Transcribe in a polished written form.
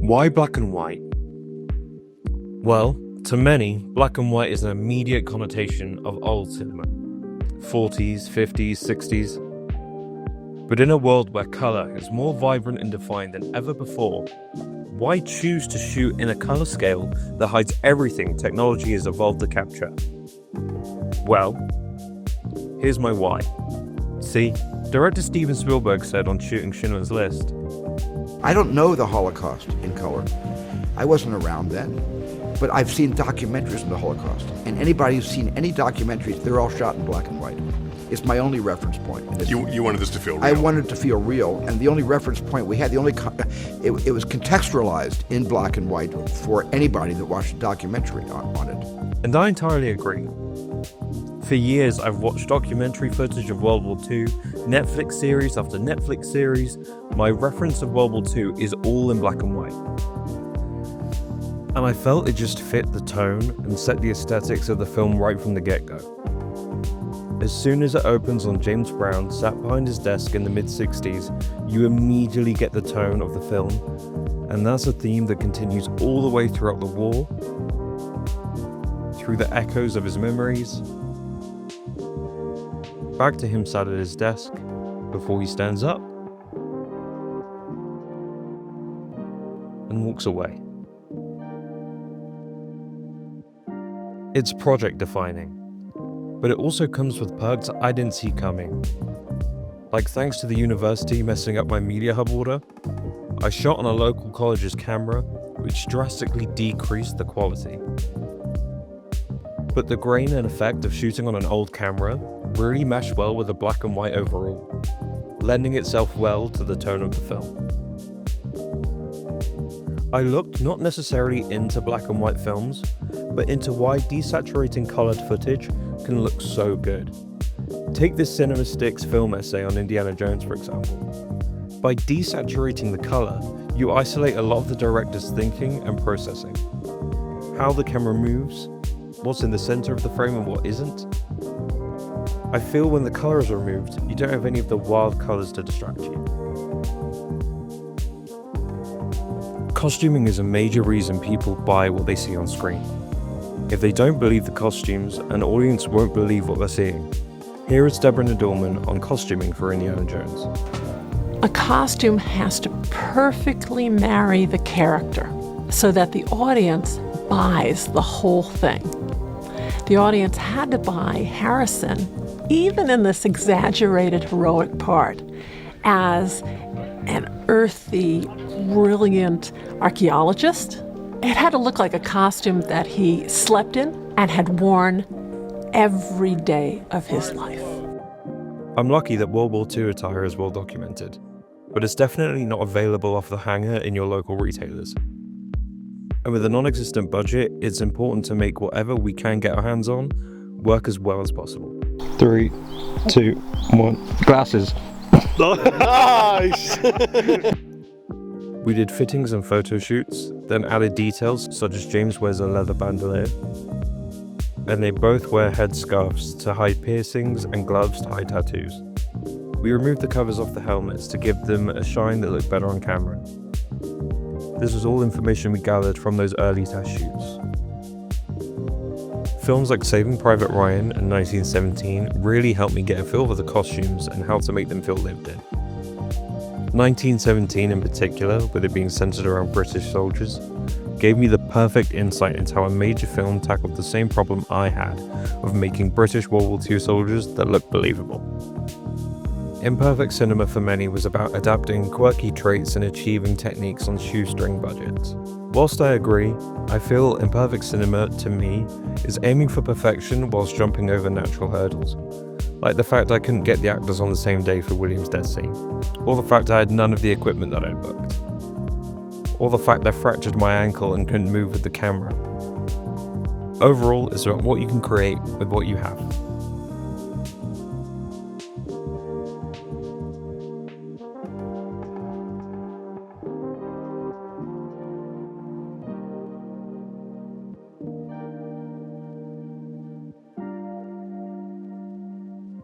Why black and white? Well, to many, black and white is an immediate connotation of old cinema. 40s, 50s, 60s. But in a world where colour is more vibrant and defined than ever before, why choose to shoot in a colour scale that hides everything technology has evolved to capture? Well, here's my why. See, director Steven Spielberg said on shooting Schindler's List, I don't know the Holocaust in color. I wasn't around then, but I've seen documentaries on the Holocaust. And anybody who's seen any documentaries, they're all shot in black and white. It's my only reference point. You wanted this to feel real. I wanted it to feel real, and the only reference point we had, it was contextualized in black and white for anybody that watched a documentary on it. And I entirely agree. For years, I've watched documentary footage of World War II, Netflix series after Netflix series. My reference of World War II is all in black and white. And I felt it just fit the tone and set the aesthetics of the film right from the get-go. As soon as it opens on James Brown sat behind his desk in the mid-60s, you immediately get the tone of the film, and that's a theme that continues all the way throughout the war, through the echoes of his memories, back to him sat at his desk before he stands up and walks away. It's project defining, but it also comes with perks I didn't see coming. Like, thanks to the university messing up my Media Hub order, I shot on a local college's camera, which drastically decreased the quality. But the grain and effect of shooting on an old camera really meshed well with the black and white overall, lending itself well to the tone of the film. I looked not necessarily into black and white films, but into why desaturating colored footage can look so good. Take this Cinema Sticks film essay on Indiana Jones, for example. By desaturating the color, you isolate a lot of the director's thinking and processing. How the camera moves, what's in the center of the frame and what isn't. I feel when the color is removed, you don't have any of the wild colors to distract you. Costuming is a major reason people buy what they see on screen. If they don't believe the costumes, an audience won't believe what they're seeing. Here is Deborah Nadelman on costuming for Indiana Jones. A costume has to perfectly marry the character so that the audience buys the whole thing. The audience had to buy Harrison, even in this exaggerated heroic part, as an earthy, brilliant archaeologist. It had to look like a costume that he slept in and had worn every day of his life. I'm lucky that World War II attire is well documented, but it's definitely not available off the hanger in your local retailers. And with a non-existent budget, it's important to make whatever we can get our hands on work as well as possible. 3, 2, 1. Glasses. Nice! We did fittings and photo shoots, then added details such as James wears a leather bandolier, and they both wear headscarves to hide piercings and gloves to hide tattoos. We removed the covers off the helmets to give them a shine that looked better on camera. This was all information we gathered from those early test shoots. Films like Saving Private Ryan and 1917 really helped me get a feel for the costumes and how to make them feel lived in. 1917 in particular, with it being centered around British soldiers, gave me the perfect insight into how a major film tackled the same problem I had of making British World War II soldiers that looked believable. Imperfect cinema for many was about adapting quirky traits and achieving techniques on shoestring budgets. Whilst I agree, I feel imperfect cinema, to me, is aiming for perfection whilst jumping over natural hurdles. Like the fact I couldn't get the actors on the same day for William's death scene, or the fact I had none of the equipment that I'd booked, or the fact I fractured my ankle and couldn't move with the camera. Overall, it's about what you can create with what you have.